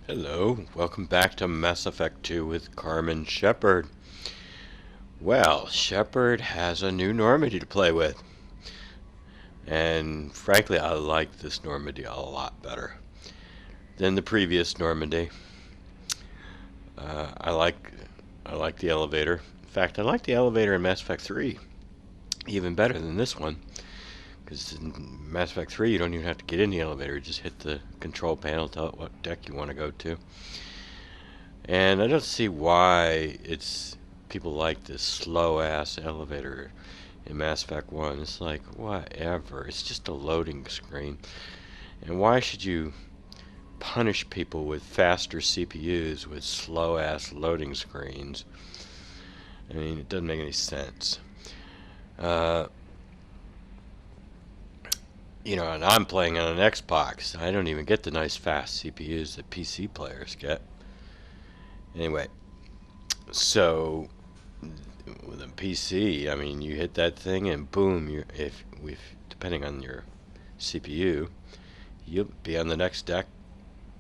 Hello, welcome back to Mass Effect 2 with Carmen Shepard. Well, Shepard has a new Normandy to play with, and frankly, I like this Normandy a lot better than the previous Normandy. Uh, I like I like the elevator. In fact, I like the elevator in Mass Effect 3 even better than this one, because in Mass Effect 3 you don't even have to get in the elevator; you just hit the control panel, tell it what deck you want to go to. And I don't see why it's people like this slow ass elevator in Mass Effect 1. It's like, whatever. It's just a loading screen. And why should you punish people with faster CPUs with slow ass loading screens? I mean, it doesn't make any sense. Uh, and I'm playing on an Xbox. I don't even get the nice fast CPUs that PC players get. Anyway, so with a PC, I mean, you hit that thing and boom, if depending on your CPU, you'll be on the next deck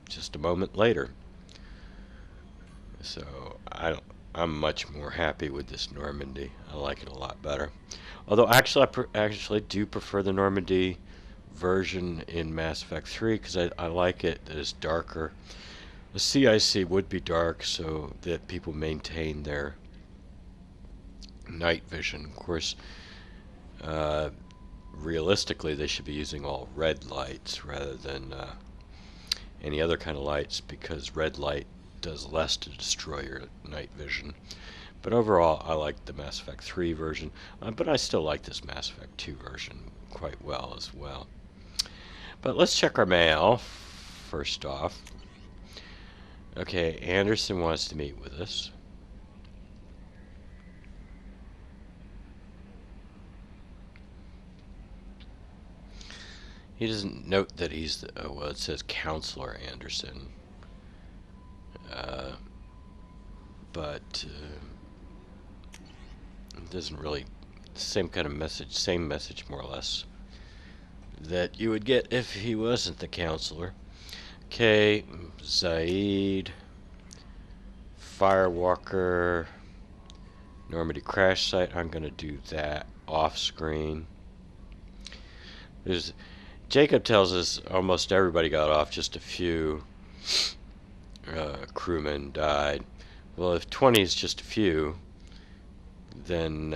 just a moment later. So I'm much more happy with this Normandy. I like it a lot better. Although actually, actually do prefer the Normandy version in Mass Effect 3 because I like it that it's darker. The CIC would be dark so that people maintain their night vision. Of course, uh, realistically, they should be using all red lights rather than any other kind of lights because red light does less to destroy your night vision. But overall, I like the Mass Effect 3 version, but I still like this Mass Effect 2 version quite well as well. But let's check our mail first off. Okay, Anderson wants to meet with us. He doesn't note that he's well, it says Counselor Anderson. Uh, but it doesn't really, same kind of message, same message more or less, that you would get if he wasn't the counselor. Okay, Zaid, Firewalker, Normandy crash site. I'm going to do that off screen. There's Jacob tells us almost everybody got off, just a few crewmen died. Well, if 20 is just a few, then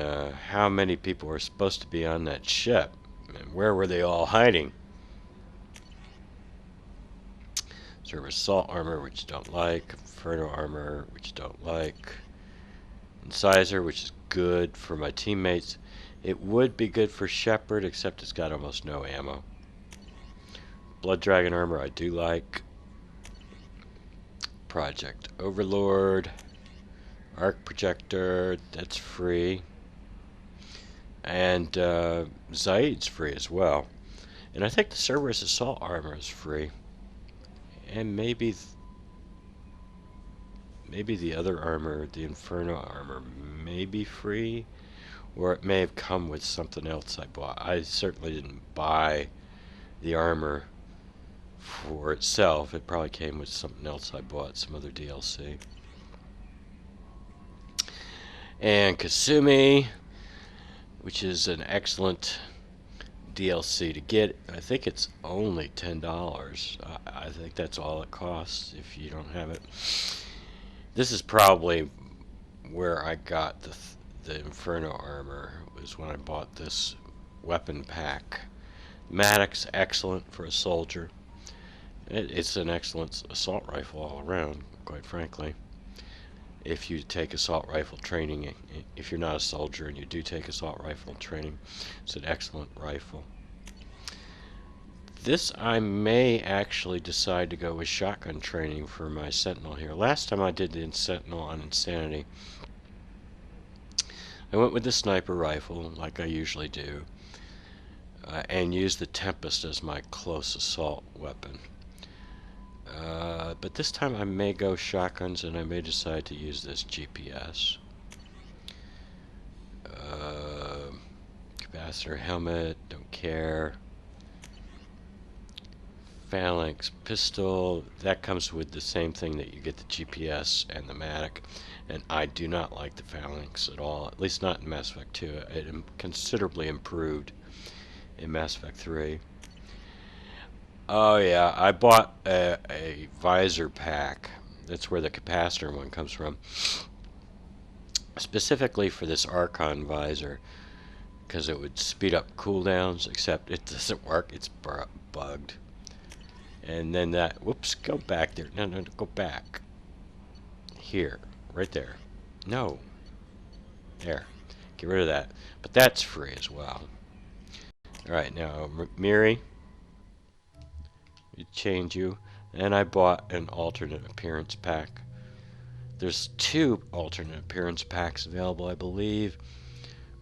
how many people were supposed to be on that ship? And where were they all hiding? Server assault armor, which you don't like. Inferno armor, which you don't like. Incisor, which is good for my teammates. It would be good for Shepard, except it's got almost no ammo. Blood Dragon armor, I do like. Project Overlord. Arc projector, that's free. And Zaid's free as well. And I think the Cerberus assault armor is free. And maybe the other armor, the Inferno armor, may be free. Or it may have come with something else I bought. I certainly didn't buy the armor for itself. It probably came with something else I bought, some other DLC. And Kasumi, which is an excellent DLC to get. I think it's only $10. I think that's all it costs if you don't have it. This is probably where I got the Inferno armor, was when I bought this weapon pack. Maddox, excellent for a soldier. It's an excellent assault rifle all around, quite frankly. If you take assault rifle training, if you're not a soldier and you do take assault rifle training, it's an excellent rifle. This I may actually decide to go with shotgun training for my Sentinel here. Last time I did the Sentinel on Insanity, I went with the sniper rifle like I usually do, and used the Tempest as my close assault weapon. But this time I may go shotguns and I may decide to use this GPS. Capacitor helmet, don't care. Phalanx pistol. That comes with the same thing that you get the GPS and the Matic. And I do not like the Phalanx at all, at least not in Mass Effect 2. It considerably improved in Mass Effect 3. Oh yeah, I bought a visor pack. That's where the capacitor one comes from. Specifically for this Archon visor, because it would speed up cooldowns, except it doesn't work. It's bugged. And then that, whoops, go back there. No, no, go back. Here, right there. No. There. Get rid of that. But that's free as well. Alright, now, Miri. We change you. And I bought an alternate appearance pack. There's 2 alternate appearance packs available, I believe.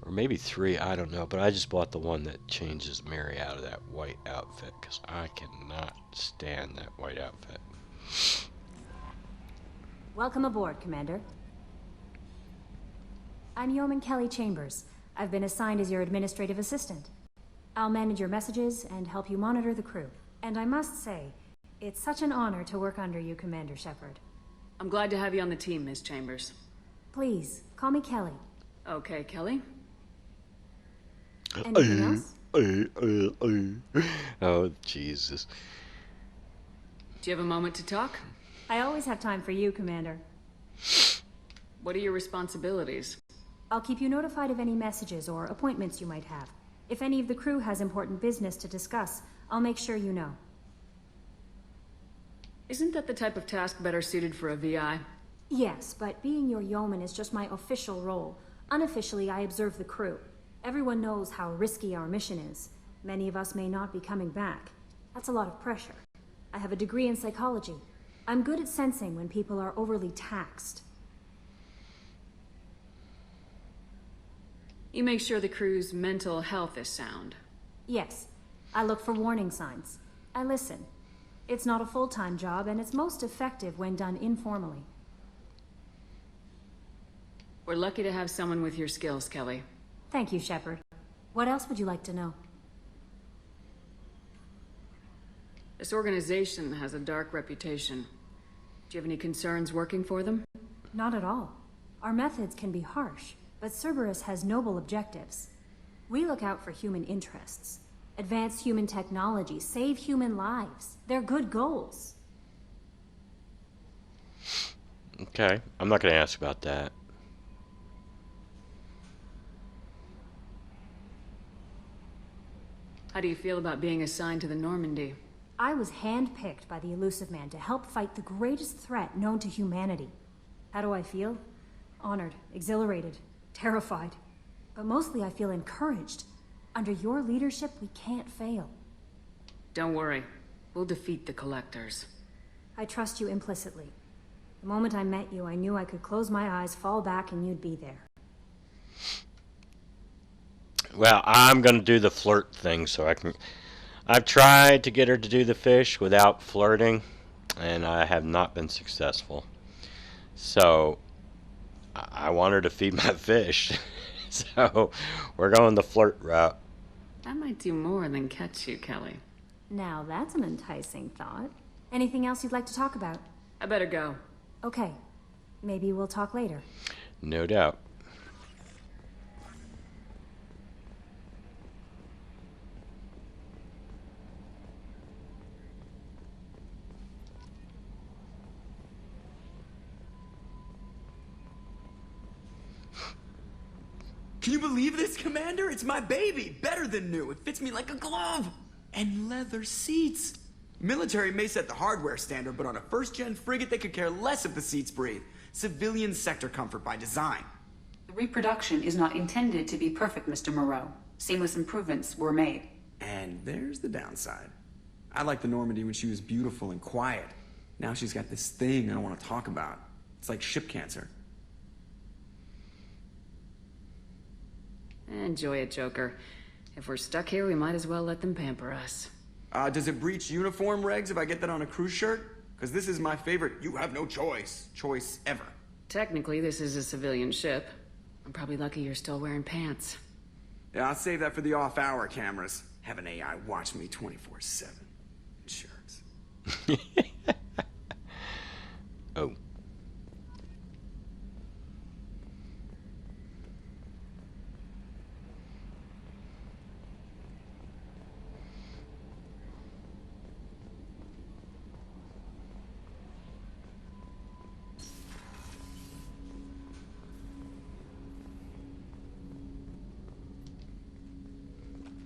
Or maybe 3, I don't know. But I just bought the one that changes Miri out of that white outfit, because I cannot stand that white outfit. Welcome aboard, Commander. I'm Yeoman Kelly Chambers. I've been assigned as your administrative assistant. I'll manage your messages and help you monitor the crew. And I must say, it's such an honor to work under you, Commander Shepard. I'm glad to have you on the team, Ms. Chambers. Please, call me Kelly. Okay, Kelly. Anything else? Oh, Jesus. Do you have a moment to talk? I always have time for you, Commander. What are your responsibilities? I'll keep you notified of any messages or appointments you might have. If any of the crew has important business to discuss, I'll make sure you know. Isn't that the type of task better suited for a VI? Yes, but being your yeoman is just my official role. Unofficially, I observe the crew. Everyone knows how risky our mission is. Many of us may not be coming back. That's a lot of pressure. I have a degree in psychology. I'm good at sensing when people are overly taxed. You make sure the crew's mental health is sound. Yes, I look for warning signs. I listen. It's not a full-time job, and it's most effective when done informally. We're lucky to have someone with your skills, Kelly. Thank you, Shepard. What else would you like to know? This organization has a dark reputation. Do you have any concerns working for them? Not at all. Our methods can be harsh, but Cerberus has noble objectives. We look out for human interests. Advance human technology, save human lives. They're good goals. Okay, I'm not going to ask about that. How do you feel about being assigned to the Normandy? I was handpicked by the Elusive Man to help fight the greatest threat known to humanity. How do I feel? Honored, exhilarated, terrified. But mostly I feel encouraged. Under your leadership, we can't fail. Don't worry. We'll defeat the Collectors. I trust you implicitly. The moment I met you, I knew I could close my eyes, fall back, and you'd be there. Well, I'm going to do the flirt thing so I can... I've tried to get her to do the fish without flirting, and I have not been successful. So, I want her to feed my fish. So, we're going the flirt route. That might do more than catch you, Kelly. Now that's an enticing thought. Anything else you'd like to talk about? I better go. Okay. Maybe we'll talk later. No doubt. Can you believe this, Commander? It's my baby. Better than new. It fits me like a glove. And leather seats. Military may set the hardware standard, but on a first-gen frigate, they could care less if the seats breathe. Civilian sector comfort by design. The reproduction is not intended to be perfect, Mr. Moreau. Seamless improvements were made. And there's the downside. I liked the Normandy when she was beautiful and quiet. Now she's got this thing I don't want to talk about. It's like ship cancer. Enjoy it, Joker. If we're stuck here, we might as well let them pamper us. Does it breach uniform regs if I get that on a cruise shirt? Because this is my favorite you have no choice ever. Technically, this is a civilian ship. I'm probably lucky you're still wearing pants. Yeah, I'll save that for the off-hour cameras. Have an AI watch me 24/7. Insurance. Oh.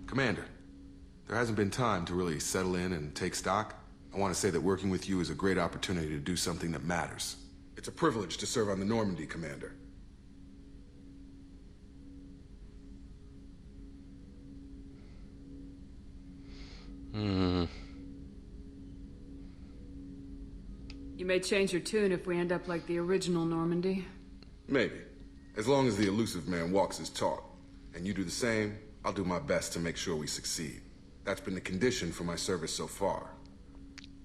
Commander, there hasn't been time to really settle in and take stock. I want to say that working with you is a great opportunity to do something that matters. It's a privilege to serve on the Normandy, Commander. Hmm. You may change your tune if we end up like the original Normandy. Maybe. As long as the elusive man walks his talk, and you do the same, I'll do my best to make sure we succeed. That's been the condition for my service so far.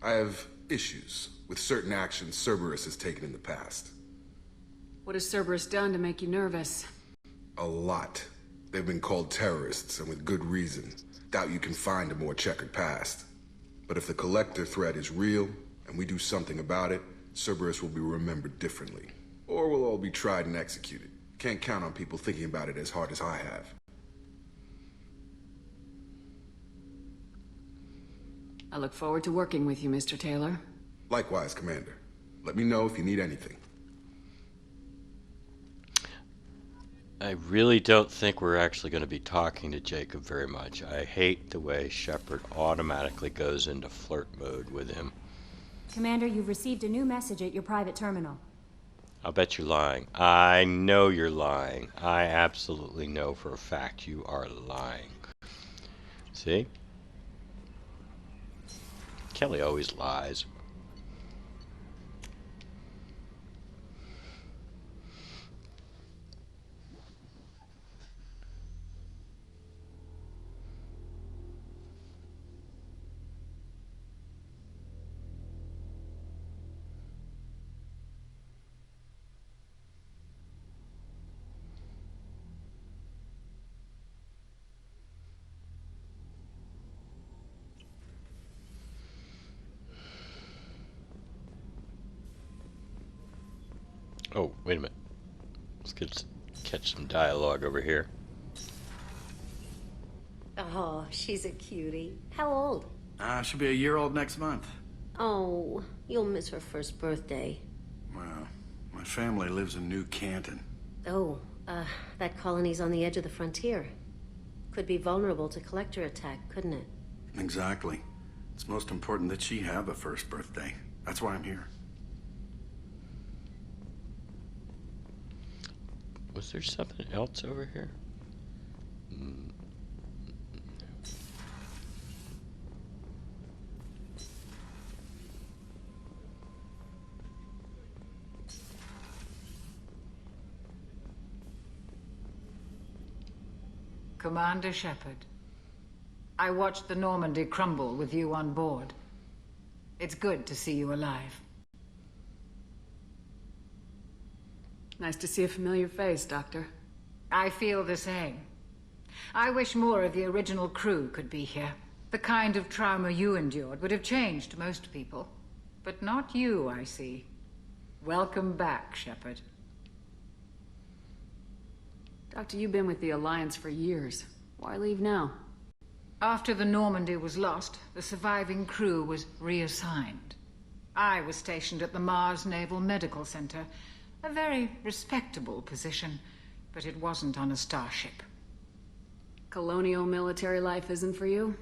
I have issues with certain actions Cerberus has taken in the past. What has Cerberus done to make you nervous? A lot. They've been called terrorists, and with good reason. Doubt you can find a more checkered past. But if the Collector threat is real, and we do something about it, Cerberus will be remembered differently. Or we'll all be tried and executed. Can't count on people thinking about it as hard as I have. I look forward to working with you, Mr. Taylor. Likewise, Commander. Let me know if you need anything. I really don't think we're actually going to be talking to Jacob very much. I hate the way Shepard automatically goes into flirt mode with him. Commander, you've received a new message at your private terminal. I'll bet you're lying. I know you're lying. I absolutely know for a fact you are lying. See? Kelly always lies. Oh, wait a minute. Catch some dialogue over here. Oh, she's a cutie. How old? She'll be a year old next month. Oh, you'll miss her first birthday. Well, my family lives in New Canton. Oh, that colony's on the edge of the frontier. Could be vulnerable to collector attack, couldn't it? Exactly. It's most important that she have a first birthday. That's why I'm here. Was there something else over here? Commander Shepard, I watched the Normandy crumble with you on board. It's good to see you alive. Nice to see a familiar face, Doctor. I feel the same. I wish more of the original crew could be here. The kind of trauma you endured would have changed most people. But not you, I see. Welcome back, Shepard. Doctor, you've been with the Alliance for years. Why leave now? After the Normandy was lost, the surviving crew was reassigned. I was stationed at the Mars Naval Medical Center. A very respectable position, but it wasn't on a starship. Colonial military life isn't for you?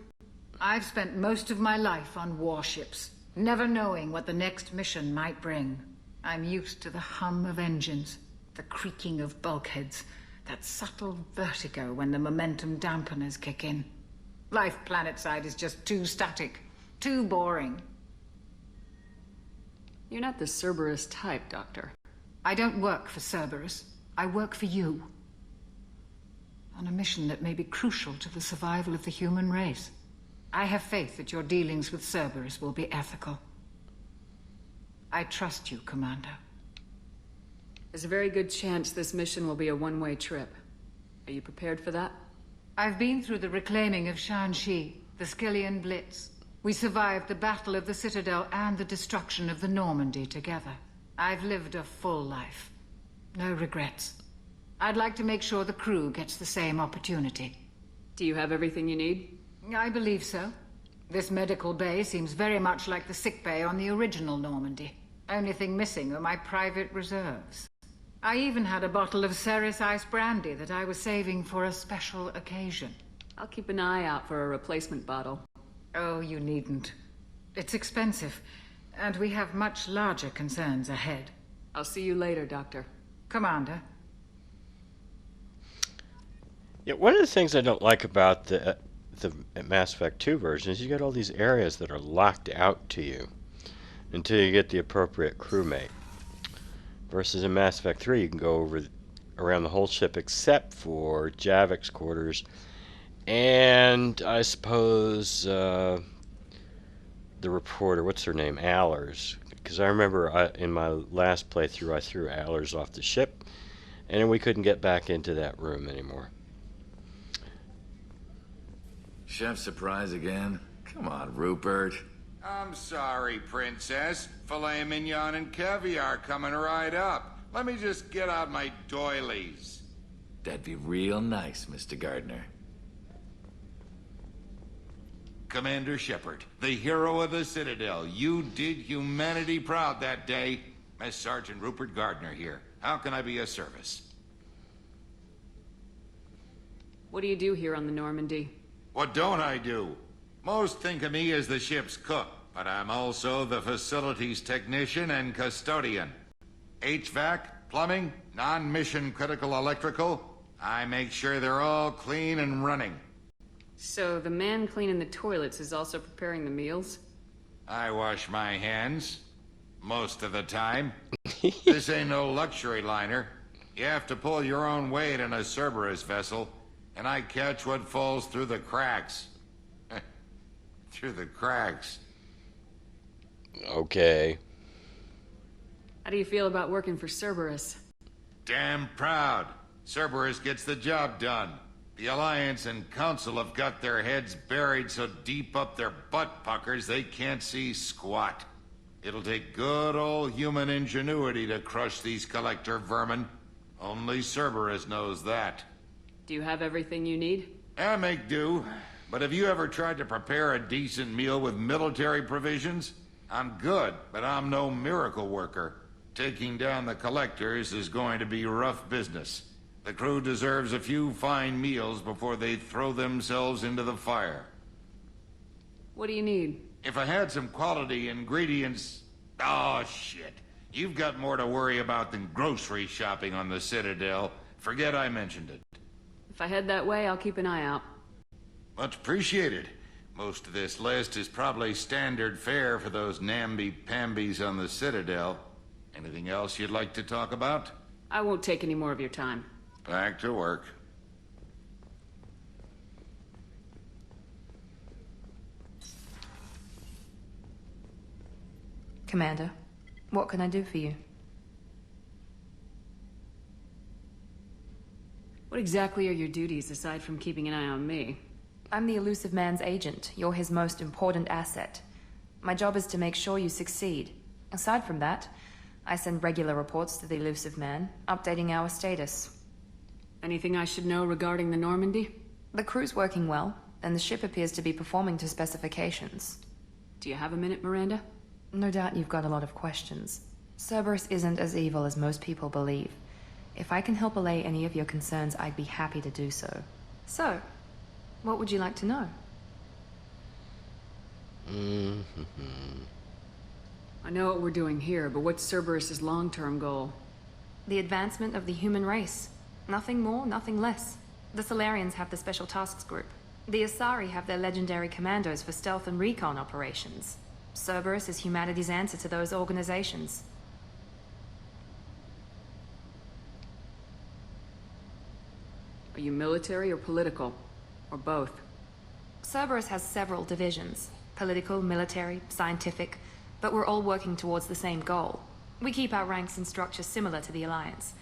I've spent most of my life on warships, never knowing what the next mission might bring. I'm used to the hum of engines, the creaking of bulkheads, that subtle vertigo when the momentum dampeners kick in. Life planetside is just too static, too boring. You're not the Cerberus type, Doctor. I don't work for Cerberus. I work for you. On a mission that may be crucial to the survival of the human race. I have faith that your dealings with Cerberus will be ethical. I trust you, Commander. There's a very good chance this mission will be a one-way trip. Are you prepared for that? I've been through the reclaiming of Shanxi, the Skillian Blitz. We survived the Battle of the Citadel and the destruction of the Normandy together. I've lived a full life. No regrets. I'd like to make sure the crew gets the same opportunity. Do you have everything you need? I believe so. This medical bay seems very much like the sick bay on the original Normandy. Only thing missing are my private reserves. I even had a bottle of Ceres Ice brandy that I was saving for a special occasion. I'll keep an eye out for a replacement bottle. Oh, you needn't. It's expensive, and we have much larger concerns ahead. I'll see you later, Doctor. Commander. Yeah, one of the things I don't like about the Mass Effect 2 version is you get all these areas that are locked out to you until you get the appropriate crewmate. Versus in Mass Effect 3, you can go around the whole ship except for Javik's quarters and I suppose the reporter, what's her name, Allers. Because I remember in my last playthrough I threw Allers off the ship and we couldn't get back into that room anymore. Chef surprise again? Come on, Rupert. I'm sorry, Princess. Filet mignon and caviar coming right up. Let me just get out my doilies. That'd be real nice, Mr. Gardner. Commander Shepard, the hero of the Citadel. You did humanity proud that day. Mess Sergeant Rupert Gardner here. How can I be of service? What do you do here on the Normandy? What don't I do? Most think of me as the ship's cook, but I'm also the facilities technician and custodian. HVAC, plumbing, non-mission critical electrical. I make sure they're all clean and running. So the man cleaning the toilets is also preparing the meals? I wash my hands. Most of the time. This ain't no luxury liner. You have to pull your own weight in a Cerberus vessel, and I catch what falls through the cracks. Through the cracks. Okay. How do you feel about working for Cerberus? Damn proud. Cerberus gets the job done. The Alliance and Council have got their heads buried so deep up their butt puckers they can't see squat. It'll take good old human ingenuity to crush these collector vermin. Only Cerberus knows that. Do you have everything you need? I make do. But have you ever tried to prepare a decent meal with military provisions? I'm good, but I'm no miracle worker. Taking down the collectors is going to be rough business. The crew deserves a few fine meals before they throw themselves into the fire. What do you need? If I had some quality ingredients... Oh, shit. You've got more to worry about than grocery shopping on the Citadel. Forget I mentioned it. If I head that way, I'll keep an eye out. Much appreciated. Most of this list is probably standard fare for those namby-pambies on the Citadel. Anything else you'd like to talk about? I won't take any more of your time. Back to work. Commander, what can I do for you? What exactly are your duties aside from keeping an eye on me? I'm the Elusive Man's agent. You're his most important asset. My job is to make sure you succeed. Aside from that, I send regular reports to the Elusive Man, updating our status. Anything I should know regarding the Normandy? The crew's working well, and the ship appears to be performing to specifications. Do you have a minute, Miranda? No doubt you've got a lot of questions. Cerberus isn't as evil as most people believe. If I can help allay any of your concerns, I'd be happy to do so. So, what would you like to know? I know what we're doing here, but what's Cerberus's long-term goal? The advancement of the human race. Nothing more, nothing less. The Solarians have the Special Tasks Group. The Asari have their legendary commandos for stealth and recon operations. Cerberus is humanity's answer to those organizations. Are you military or political? Or both? Cerberus has several divisions. Political, military, scientific. But we're all working towards the same goal. We keep our ranks and structure similar to the Alliance.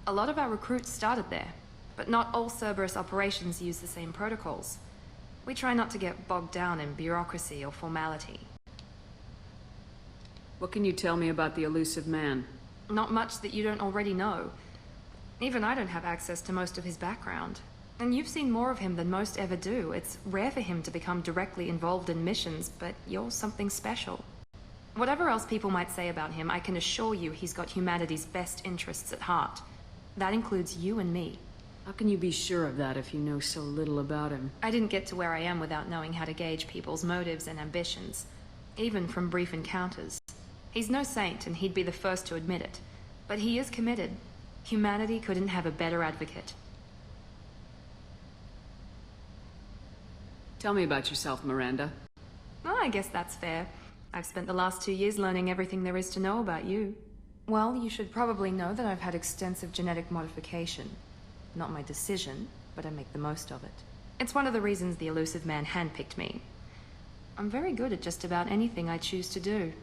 A lot of our recruits started there. But not all Cerberus operations use the same protocols. We try not to get bogged down in bureaucracy or formality. What can you tell me about the elusive man? Not much that you don't already know. Even I don't have access to most of his background. And you've seen more of him than most ever do. It's rare for him to become directly involved in missions, but you're something special. Whatever else people might say about him, I can assure you he's got humanity's best interests at heart. That includes you and me. How can you be sure of that if you know so little about him? I didn't get to where I am without knowing how to gauge people's motives and ambitions, even from brief encounters. He's no saint, and he'd be the first to admit it. But he is committed. Humanity couldn't have a better advocate. Tell me about yourself, Miranda. Well, I guess that's fair. I've spent the last 2 years learning everything there is to know about you. Well, you should probably know that I've had extensive genetic modification. Not my decision, but I make the most of it. It's one of the reasons the elusive man handpicked me. I'm very good at just about anything I choose to do.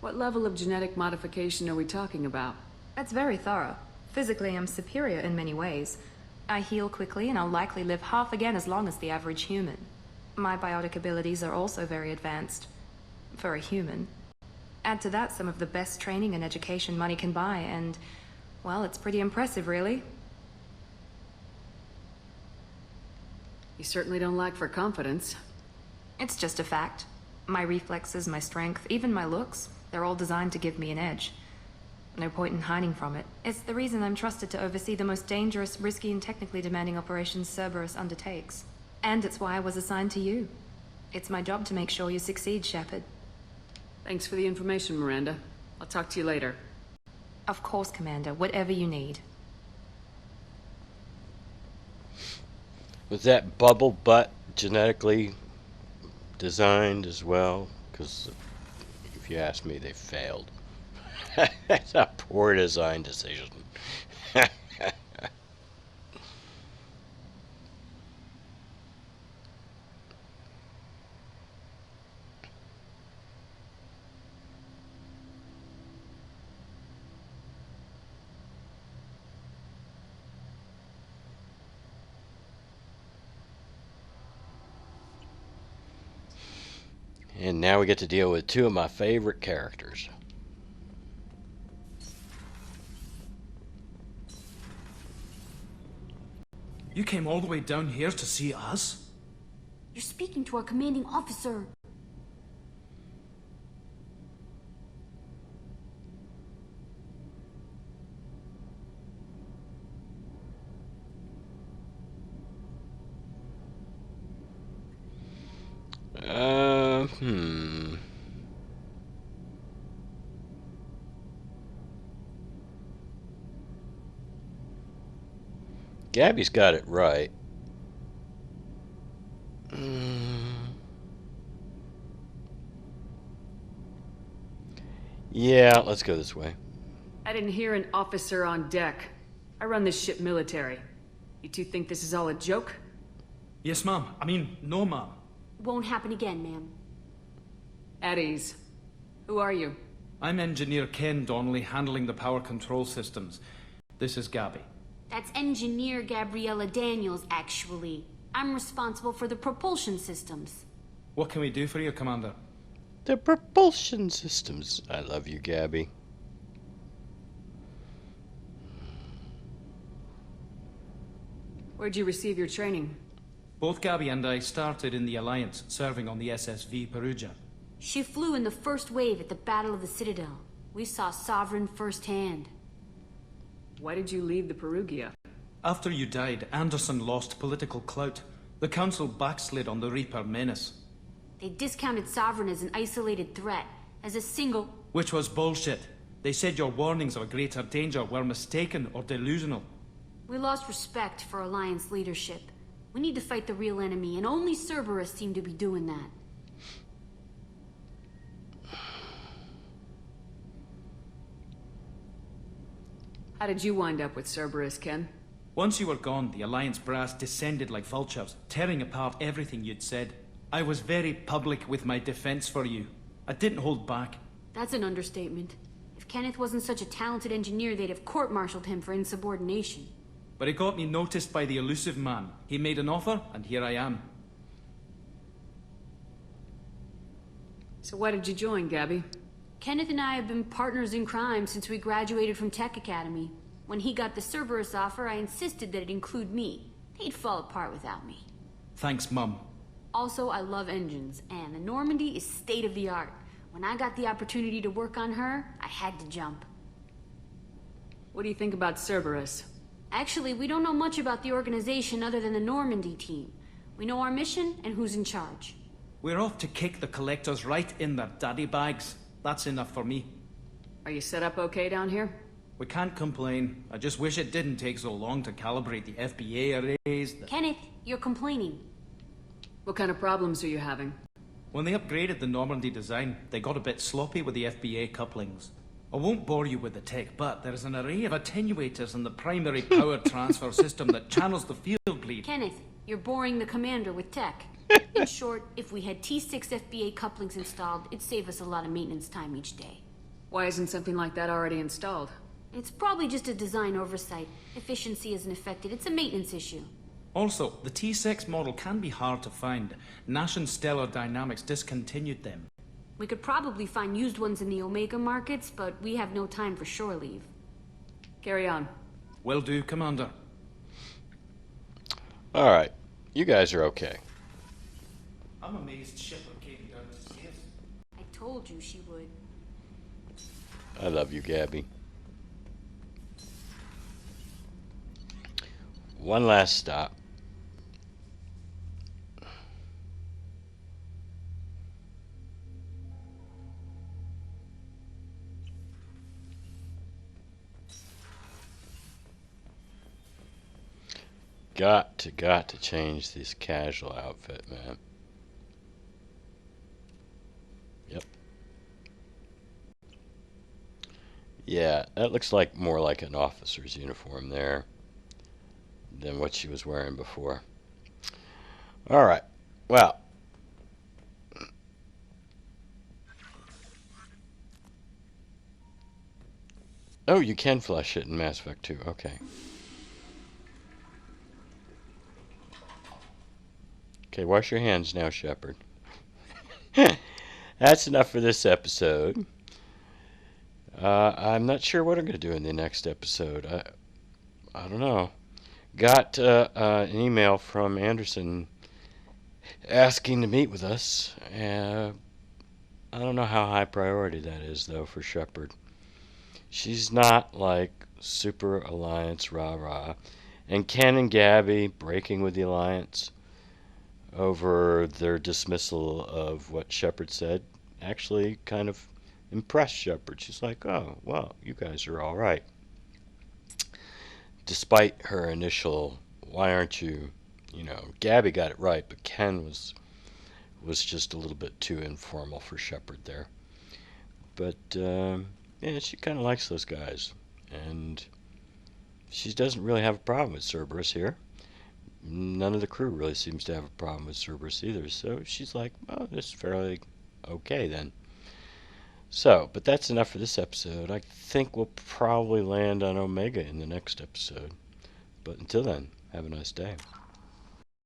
What level of genetic modification are we talking about? That's very thorough. Physically, I'm superior in many ways. I heal quickly, and I'll likely live half again as long as the average human. My biotic abilities are also very advanced. For a human. Add to that some of the best training and education money can buy, and, well, it's pretty impressive, really. You certainly don't lack for confidence. It's just a fact. My reflexes, my strength, even my looks, they're all designed to give me an edge. No point in hiding from it. It's the reason I'm trusted to oversee the most dangerous, risky, and technically demanding operations Cerberus undertakes. And it's why I was assigned to you. It's my job to make sure you succeed, Shepard. Thanks for the information, Miranda. I'll talk to you later. Of course, Commander. Whatever you need. Was that bubble butt genetically designed as well? Because if you ask me, they failed. That's a poor design decision. And now we get to deal with two of my favorite characters. You came all the way down here to see us? You're speaking to our commanding officer. Gabby's got it right. Yeah, let's go this way. I didn't hear an officer on deck. I run this ship military. You two think this is all a joke? Yes, ma'am. I mean, no, ma'am. Won't happen again, ma'am. At ease. Who are you? I'm Engineer Ken Donnelly, handling the power control systems. This is Gabby. That's Engineer Gabriella Daniels, actually. I'm responsible for the propulsion systems. What can we do for you, Commander? The propulsion systems. I love you, Gabby. Where'd you receive your training? Both Gabby and I started in the Alliance, serving on the SSV Perugia. She flew in the first wave at the Battle of the Citadel. We saw Sovereign firsthand. Why did you leave the Perugia? After you died, Anderson lost political clout. The Council backslid on the Reaper menace. They discounted Sovereign as an isolated threat, as a single... Which was bullshit. They said your warnings of a greater danger were mistaken or delusional. We lost respect for Alliance leadership. We need to fight the real enemy, and only Cerberus seem to be doing that. How did you wind up with Cerberus, Ken? Once you were gone, the Alliance brass descended like vultures, tearing apart everything you'd said. I was very public with my defense for you. I didn't hold back. That's an understatement. If Kenneth wasn't such a talented engineer, they'd have court-martialed him for insubordination. But it got me noticed by the elusive man. He made an offer, and here I am. So why did you join, Gabby? Kenneth and I have been partners in crime since we graduated from Tech Academy. When he got the Cerberus offer, I insisted that it include me. He'd fall apart without me. Thanks, Mum. Also, I love engines, and the Normandy is state-of-the-art. When I got the opportunity to work on her, I had to jump. What do you think about Cerberus? Actually, we don't know much about the organization other than the Normandy team. We know our mission and who's in charge. We're off to kick the collectors right in their daddy bags. That's enough for me. Are you set up okay down here? We can't complain. I just wish it didn't take so long to calibrate the FBA arrays. Kenneth, you're complaining. What kind of problems are you having? When they upgraded the Normandy design, they got a bit sloppy with the FBA couplings. I won't bore you with the tech, but there's an array of attenuators in the primary power transfer system that channels the field bleed. Kenneth, you're boring the commander with tech. In short, if we had T6 FBA couplings installed, it'd save us a lot of maintenance time each day. Why isn't something like that already installed? It's probably just a design oversight. Efficiency isn't affected. It's a maintenance issue. Also, the T6 model can be hard to find. Nash and Stellar Dynamics discontinued them. We could probably find used ones in the Omega markets, but we have no time for shore leave. Carry on. Will do, Commander. Alright, you guys are okay. I'm amazed Shepard came down to see us. I told you she would. I love you, Gabby. One last stop. Got to change this casual outfit, man. Yep. Yeah, that looks like more like an officer's uniform there than what she was wearing before. Alright, well. Oh, you can flush it in Mass Effect 2, okay. Okay, wash your hands now, Shepard. That's enough for this episode. I'm not sure what I'm going to do in the next episode. I don't know. Got an email from Anderson asking to meet with us. I don't know how high priority that is, though, for Shepard. She's not like super Alliance rah-rah. And Ken and Gabby breaking with the Alliance over their dismissal of what Shepard said actually kind of impressed Shepard. She's like, oh, well, you guys are all right. Despite her initial, why aren't you, Gabby got it right, but Ken was just a little bit too informal for Shepard there. But, yeah, she kind of likes those guys. And she doesn't really have a problem with Cerberus here. None of the crew really seems to have a problem with Cerberus either. So she's like, oh, this is fairly okay then. So, but that's enough for this episode. I think we'll probably land on Omega in the next episode. But until then, have a nice day.